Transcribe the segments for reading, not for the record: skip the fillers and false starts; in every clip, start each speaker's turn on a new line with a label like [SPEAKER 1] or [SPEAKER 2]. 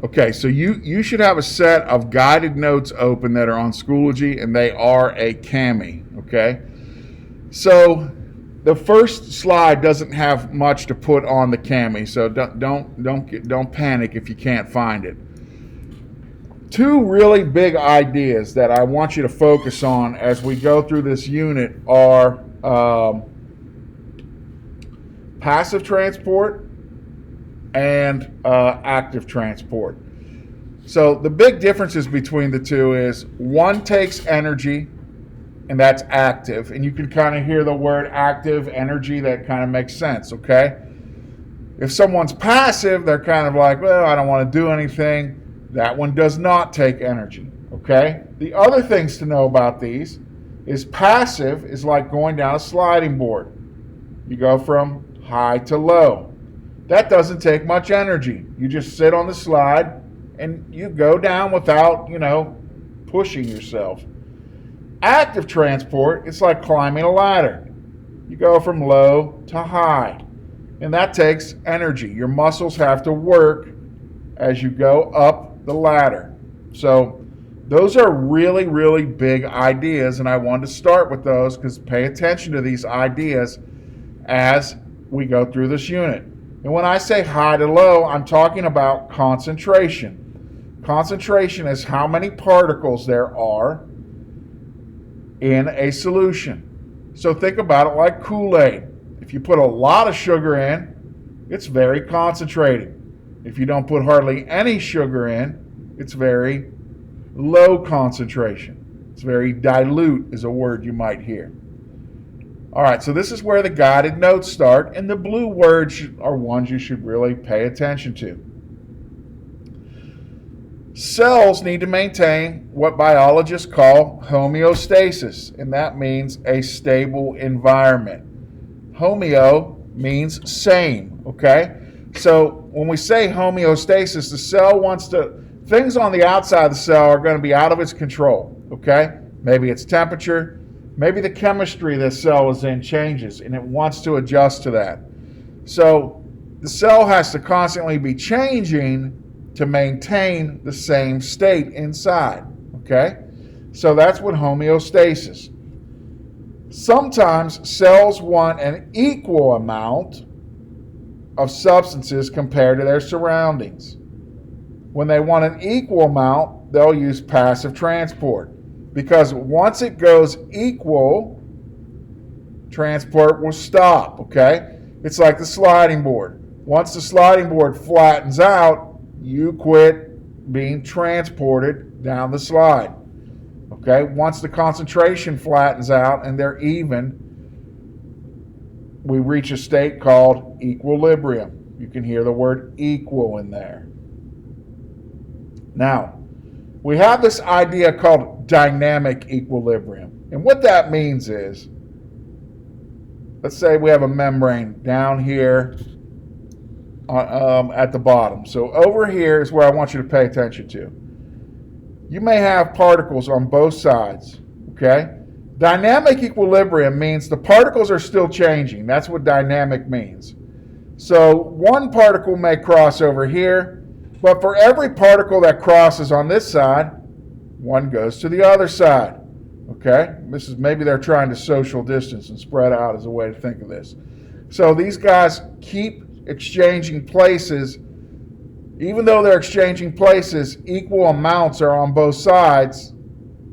[SPEAKER 1] Okay, so you should have a set of guided notes open that are on Schoology, and they are a CAMI. Okay, so the first slide doesn't have much to put on the CAMI, so don't panic if you can't find it. Two really big ideas that I want you to focus on as we go through this unit are passive transport and active transport. So the big differences between the two is one takes energy, and that's active. And you can kind of hear the word active, energy, that kind of makes sense, okay? If someone's passive, they're kind of like, well, I don't want to do anything. That one does not take energy, okay? The other things to know about these is passive is like going down a sliding board. You go from high to low. That doesn't take much energy. You just sit on the slide and you go down without, pushing yourself. Active transport, it's like climbing a ladder. You go from low to high, and that takes energy. Your muscles have to work as you go up the ladder. So those are really, really big ideas, and I wanted to start with those because pay attention to these ideas as we go through this unit. And when I say high to low, I'm talking about concentration. Concentration is how many particles there are in a solution. So think about it like Kool-Aid. If you put a lot of sugar in, it's very concentrated. If you don't put hardly any sugar in, it's very low concentration. It's very dilute is a word you might hear. All right, so this is where the guided notes start, and the blue words are ones you should really pay attention to. Cells need to maintain what biologists call homeostasis, and that means a stable environment. Homeo means same, okay? So when we say homeostasis, the cell wants things on the outside of the cell are going to be out of its control, okay? Maybe it's temperature, maybe the chemistry the cell is in changes, and it wants to adjust to that. So the cell has to constantly be changing to maintain the same state inside, okay? So that's what homeostasis. Sometimes cells want an equal amount of substances compared to their surroundings. When they want an equal amount, they'll use passive transport, because once it goes equal, transport will stop, okay? It's like the sliding board. Once the sliding board flattens out, you quit being transported down the slide, okay? Once the concentration flattens out and they're even, we reach a state called equilibrium. You can hear the word equal in there. Now, we have this idea called dynamic equilibrium. And what that means is, let's say we have a membrane down here at the bottom. So over here is where I want you to pay attention to. You may have particles on both sides, okay? Dynamic equilibrium means the particles are still changing. That's what dynamic means. So one particle may cross over here, but for every particle that crosses on this side, one goes to the other side. Okay? This is maybe they're trying to social distance and spread out as a way to think of this. So these guys keep exchanging places. Even though they're exchanging places, equal amounts are on both sides,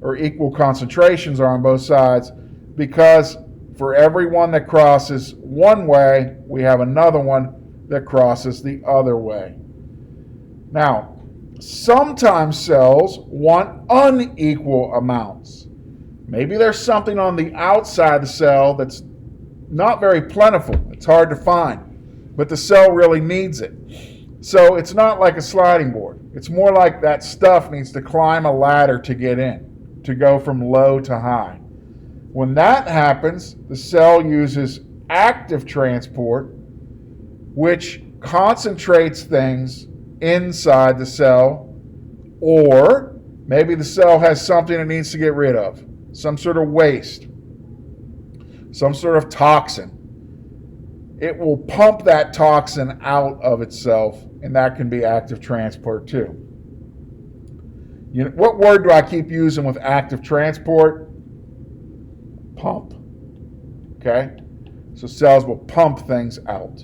[SPEAKER 1] or equal concentrations are on both sides, because for every one that crosses one way, we have another one that crosses the other way. Now, sometimes cells want unequal amounts. Maybe there's something on the outside of the cell that's not very plentiful. It's hard to find, but the cell really needs it. So it's not like a sliding board. It's more like that stuff needs to climb a ladder to get in, to go from low to high. When that happens, the cell uses active transport, which concentrates things inside the cell, or maybe the cell has something it needs to get rid of, some sort of waste, some sort of toxin. it will pump that toxin out of itself, and that can be active transport too. What word do I keep using with active transport? Pump. Okay? So cells will pump things out.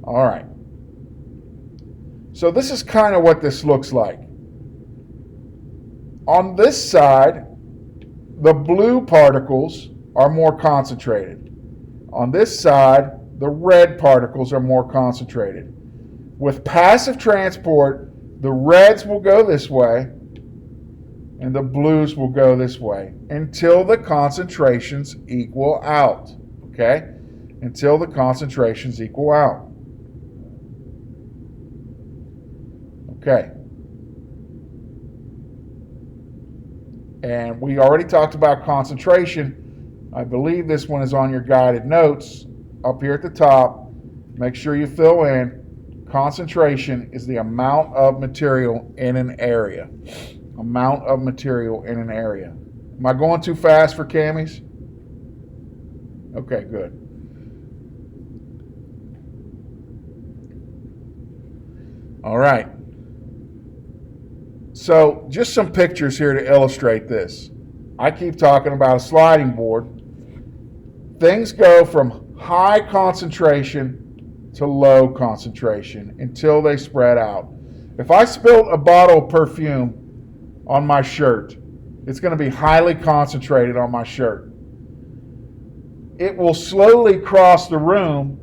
[SPEAKER 1] All right. So this is kind of what this looks like. On this side, the blue particles are more concentrated. On this side, the red particles are more concentrated. With passive transport, the reds will go this way and the blues will go this way until the concentrations equal out. Okay? Until the concentrations equal out. Okay. And we already talked about concentration. I believe this one is on your guided notes up here at the top. Make sure you fill in. Concentration is the amount of material in an area. Amount of material in an area. Am I going too fast for Camis? Okay, good. All right. So just some pictures here to illustrate this. I keep talking about a sliding board. Things go from high concentration to low concentration until they spread out. If I spilled a bottle of perfume on my shirt, it's going to be highly concentrated on my shirt. It will slowly cross the room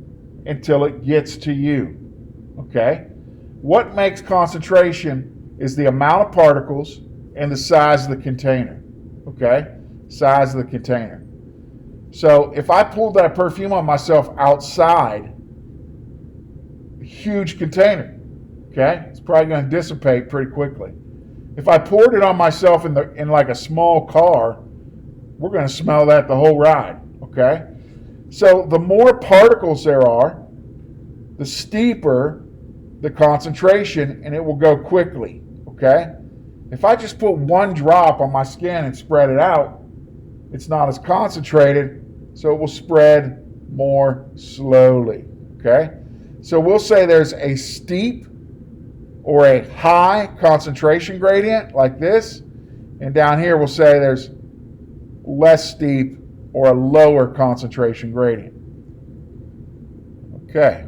[SPEAKER 1] until it gets to you. Okay? What makes concentration is the amount of particles and the size of the container. Okay? Size of the container. So if I pulled that perfume on myself outside, a huge container, okay? It's probably going to dissipate pretty quickly. If I poured it on myself in like a small car, we're going to smell that the whole ride, okay? So the more particles there are, the steeper the concentration, and it will go quickly, okay? If I just put one drop on my skin and spread it out, it's not as concentrated, so it will spread more slowly, okay? So we'll say there's a steep or a high concentration gradient like this, and down here we'll say there's less steep or a lower concentration gradient. Okay.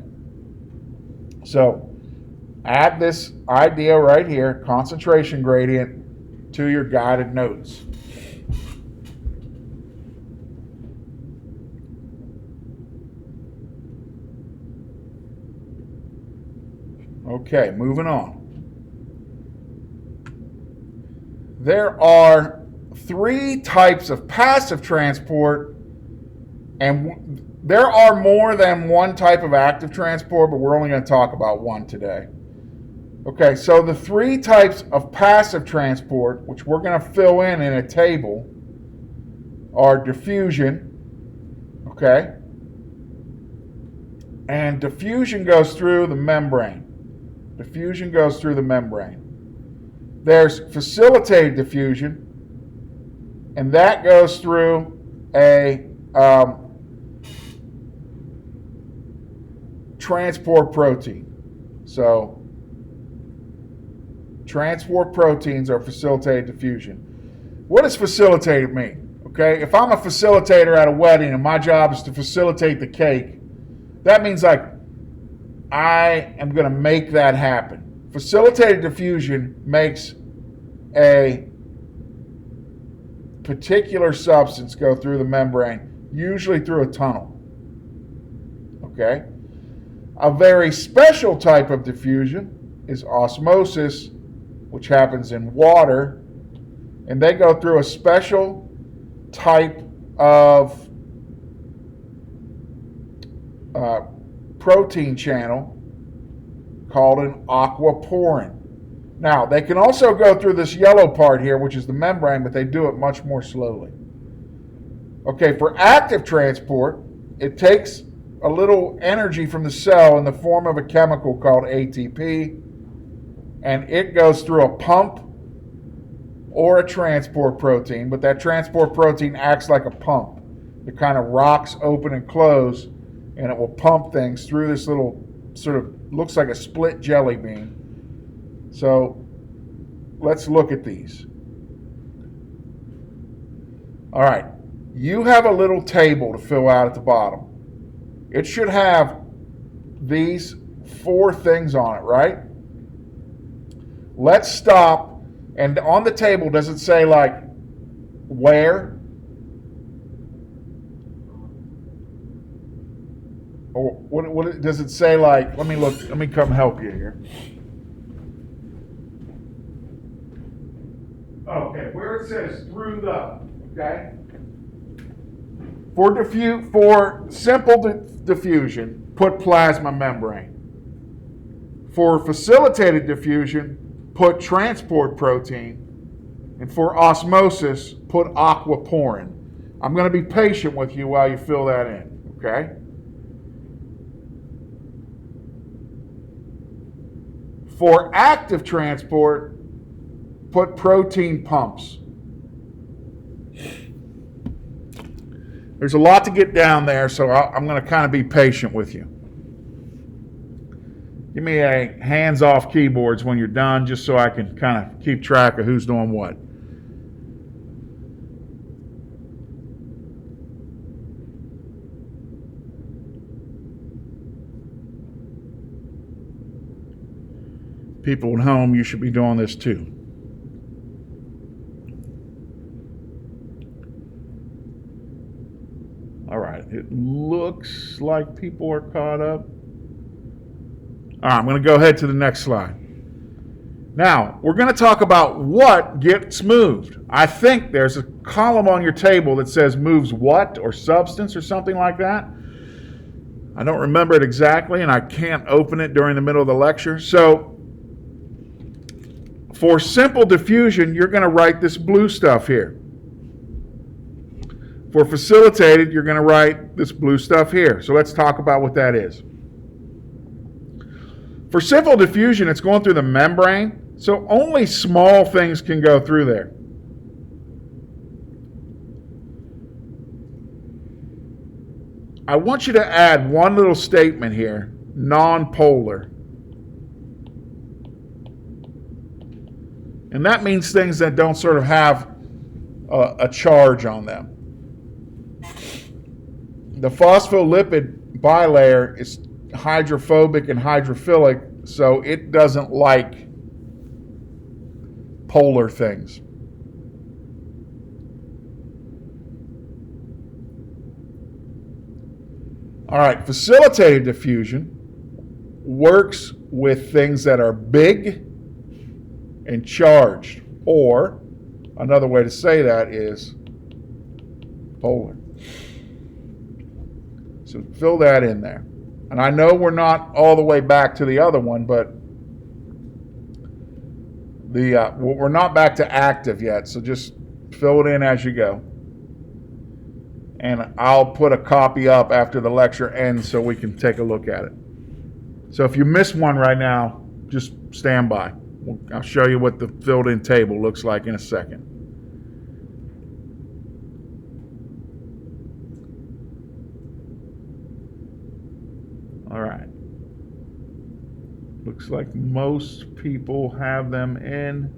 [SPEAKER 1] So add this idea right here, concentration gradient, to your guided notes. Okay, moving on. There are 3 types of passive transport, and there are more than one type of active transport, but we're only going to talk about one today. Okay, so the 3 types of passive transport, which we're going to fill in a table, are diffusion, okay? And diffusion goes through the membrane. Diffusion goes through the membrane. There's facilitated diffusion, and that goes through a transport protein. So transport proteins are facilitated diffusion. What does facilitated mean? Okay, if I'm a facilitator at a wedding and my job is to facilitate the cake, that means like I am going to make that happen. Facilitated diffusion makes a particular substance go through the membrane, usually through a tunnel. Okay? A very special type of diffusion is osmosis, which happens in water, and they go through a special type of protein channel called an aquaporin. Now, they can also go through this yellow part here, which is the membrane, but they do it much more slowly. Okay, for active transport, it takes a little energy from the cell in the form of a chemical called ATP, and it goes through a pump or a transport protein, but that transport protein acts like a pump. It kind of rocks open and close and it will pump things through this little sort of looks like a split jelly bean. So let's look at these. All right, you have a little table to fill out at the bottom. It should have these 4 things on it, right? Let's stop, and on the table, does it say like where? Or what does it say like, let me look, let me come help you here. Okay, where it says through the, okay? For simple diffusion, put plasma membrane. For facilitated diffusion, put transport protein. And for osmosis, put aquaporin. I'm going to be patient with you while you fill that in, okay? For active transport, put protein pumps. There's a lot to get down there, so I'm going to kind of be patient with you. Give me a hands-off keyboards when you're done, just so I can kind of keep track of who's doing what. People at home, you should be doing this too. All right, it looks like people are caught up. All right, I'm going to go ahead to the next slide. Now, we're going to talk about what gets moved. I think there's a column on your table that says moves what or substance or something like that. I don't remember it exactly, and I can't open it during the middle of the lecture. So, for simple diffusion, you're going to write this blue stuff here. For facilitated, you're going to write this blue stuff here. So let's talk about what that is. For simple diffusion, it's going through the membrane, so only small things can go through there. I want you to add one little statement here, non-polar. And that means things that don't sort of have a charge on them. The phospholipid bilayer is hydrophobic and hydrophilic, so it doesn't like polar things. All right, facilitated diffusion works with things that are big and charged, or another way to say that is polar. So fill that in there. And I know we're not all the way back to the other one, but we're not back to active yet, so just fill it in as you go. And I'll put a copy up after the lecture ends so we can take a look at it. So if you miss one right now, just stand by. I'll show you what the filled in table looks like in a second. All right. Looks like most people have them in.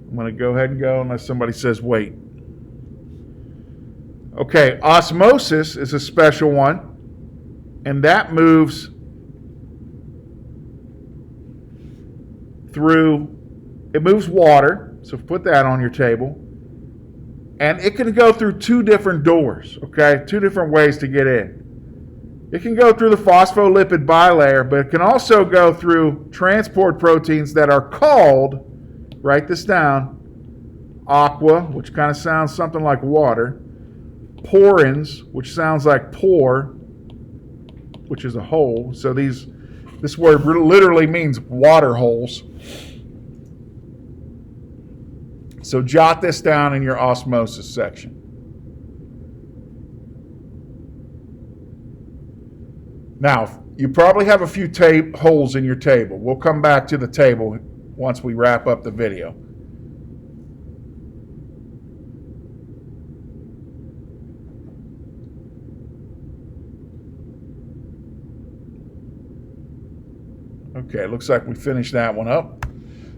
[SPEAKER 1] I'm going to go ahead and go unless somebody says wait. Okay, osmosis is a special one, and that moves it moves water, so put that on your table, and it can go through 2 different doors, okay, 2 different ways to get in. It can go through the phospholipid bilayer, but it can also go through transport proteins that are called, write this down, aqua, which kind of sounds something like water, porins, which sounds like pore, which is a hole, so this word literally means water holes. So jot this down in your osmosis section. Now, you probably have a few holes in your table. We'll come back to the table once we wrap up the video. Okay, looks like we finished that one up.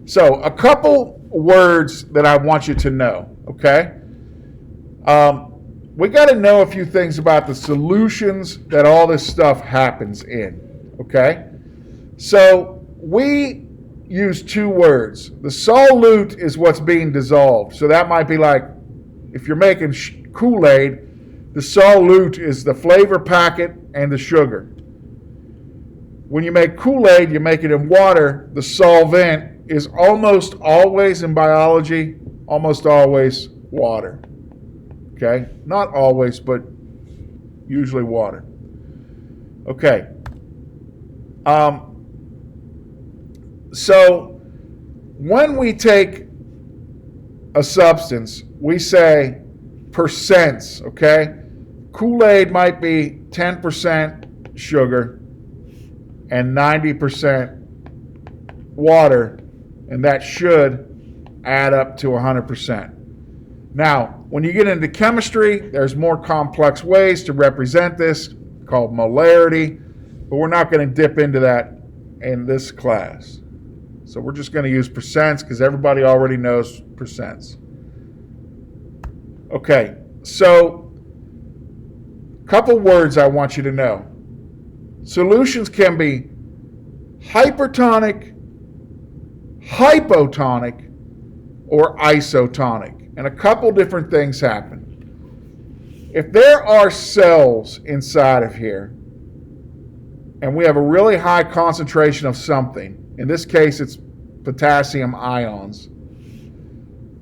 [SPEAKER 1] So a couple words that I want you to know, okay? We got to know a few things about the solutions that all this stuff happens in, okay? So we use two words. The solute is what's being dissolved. So that might be like, if you're making Kool-Aid, the solute is the flavor packet and the sugar. When you make Kool-Aid, you make it in water. The solvent is almost always, in biology, almost always water. Okay? Not always, but usually water. Okay. So when we take a substance, we say percents, okay? Kool-Aid might be 10% sugar and 90% water, and that should add up to 100%. Now, when you get into chemistry, there's more complex ways to represent this called molarity, but we're not going to dip into that in this class. So we're just going to use percents because everybody already knows percents. Okay, so a couple words I want you to know. Solutions can be hypertonic, hypotonic, or isotonic. And a couple different things happen. If there are cells inside of here, and we have a really high concentration of something, in this case it's potassium ions,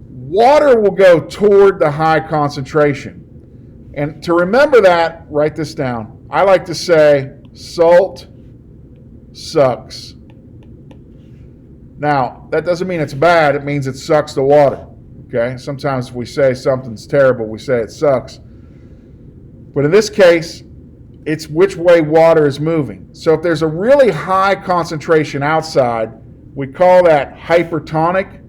[SPEAKER 1] water will go toward the high concentration. And to remember that, write this down. I like to say salt sucks. Now, that doesn't mean it's bad. It means it sucks the water. Okay? Sometimes if we say something's terrible, we say it sucks. But in this case, it's which way water is moving. So if there's a really high concentration outside, we call that hypertonic.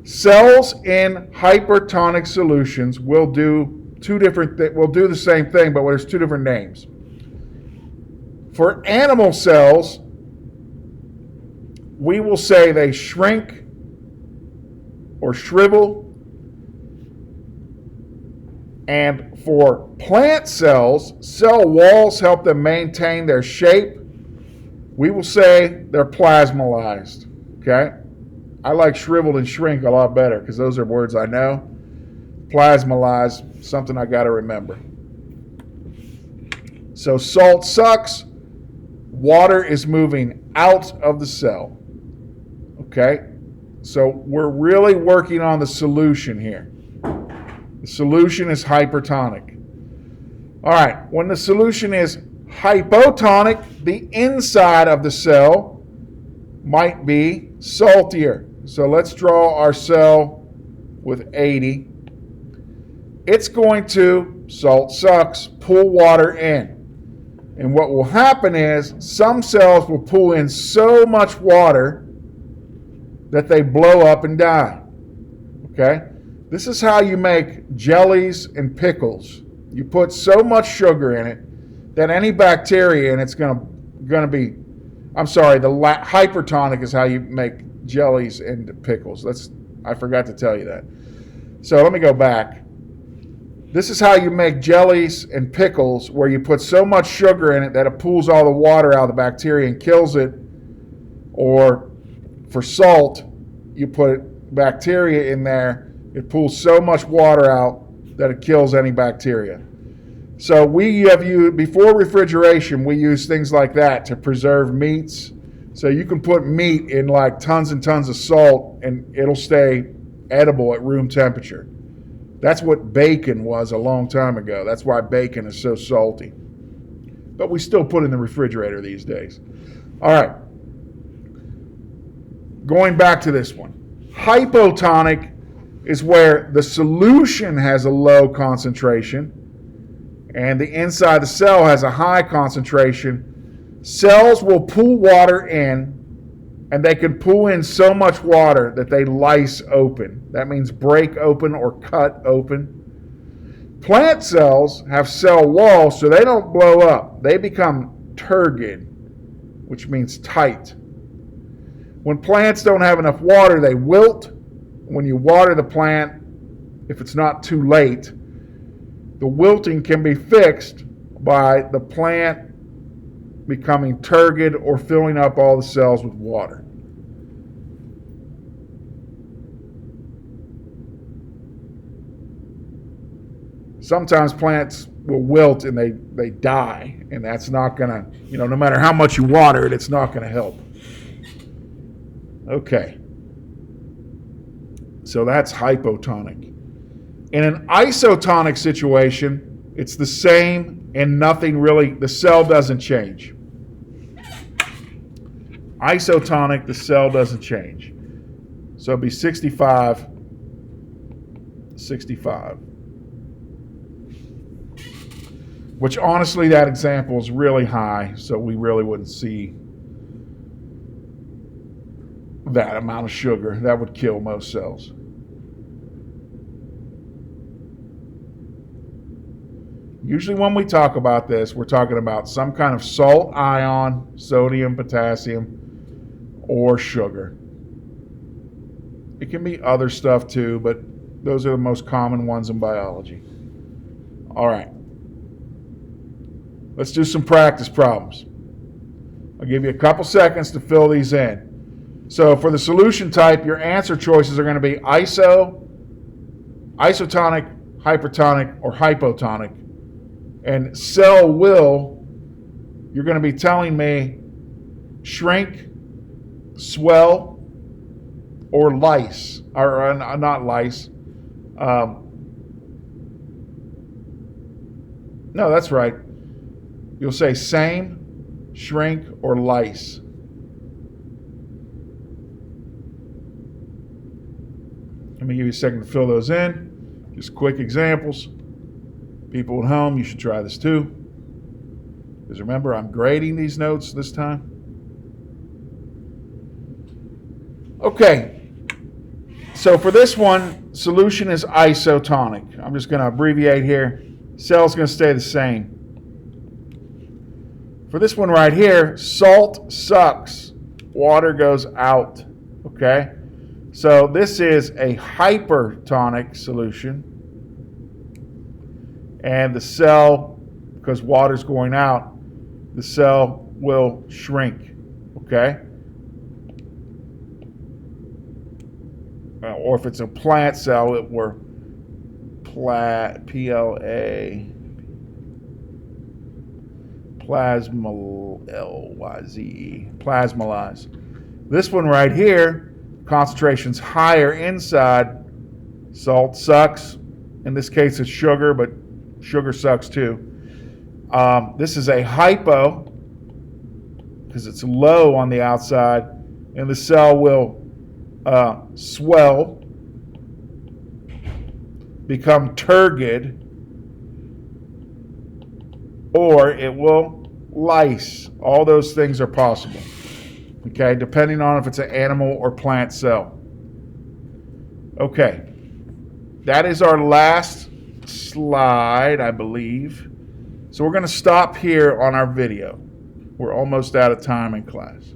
[SPEAKER 1] Cells in hypertonic solutions will do will do the same thing, but there's two different names. For animal cells, we will say they shrink or shrivel. And for plant cells, cell walls help them maintain their shape. We will say they're plasmolized. Okay? I like shriveled and shrink a lot better because those are words I know. Plasmolized, something I got to remember. So salt sucks. Water is moving out of the cell. Okay? So we're really working on the solution here. The solution is hypertonic. All right, when the solution is hypotonic, the inside of the cell might be saltier. So let's draw our cell with 80. It's going to, salt sucks, pull water in. And what will happen is some cells will pull in so much water that they blow up and die. Okay? This is how you make jellies and pickles. You put so much sugar in it that any bacteria in it's going to be, hypertonic is how you make jellies and pickles. I forgot to tell you that. So let me go back. This is how you make jellies and pickles, where you put so much sugar in it that it pulls all the water out of the bacteria and kills it. Or for salt, you put bacteria in there. It pulls so much water out that it kills any bacteria. So we have used, before refrigeration, we use things like that to preserve meats. So you can put meat in like tons and tons of salt and it'll stay edible at room temperature. That's what bacon was a long time ago. That's why bacon is so salty. But we still put it in the refrigerator these days. All right. Going back to this one. Hypotonic is where the solution has a low concentration and the inside the cell has a high concentration. Cells will pull water in, and they can pull in so much water that they lyse open. That means break open or cut open. Plant cells have cell walls, so they don't blow up. They become turgid, which means tight. When plants don't have enough water, they wilt. When you water the plant, if it's not too late, the wilting can be fixed by the plant becoming turgid or filling up all the cells with water. Sometimes plants will wilt and they die, and that's not going to, no matter how much you water it, it's not going to help. Okay. So that's hypotonic. In an isotonic situation, it's the same and nothing really, the cell doesn't change. Isotonic, the cell doesn't change. So it'd be 65, 65. Which honestly, that example is really high, so we really wouldn't see that amount of sugar. That would kill most cells. Usually when we talk about this, we're talking about some kind of salt ion, sodium, potassium, or sugar. It can be other stuff too, but those are the most common ones in biology. All right. Let's do some practice problems. I'll give you a couple seconds to fill these in. So for the solution type, your answer choices are going to be isotonic, hypertonic, or hypotonic. And cell will, you're going to be telling me shrink, swell, or lyse, or not lyse. No, that's right. You'll say same, shrink, or lyse. Let me give you a second to fill those in. Just quick examples. People at home, you should try this too. Because remember, I'm grading these notes this time. Okay. So for this one, solution is isotonic. I'm just going to abbreviate here. Cell's going to stay the same. For this one right here, salt sucks, water goes out. Okay? So this is a hypertonic solution. And the cell, because water's going out, the cell will shrink. Okay? Or if it's a plant cell, it were P-L-A, L-Y-Z-E, plasmolyze. This one right here, concentration's higher inside. Salt sucks. In this case, it's sugar, but sugar sucks too. This is a hypo, because it's low on the outside, and the cell will swell, become turgid, or it will lyse. All those things are possible. Okay, depending on if it's an animal or plant cell. Okay, that is our last slide, I believe. So we're going to stop here on our video. We're almost out of time in class.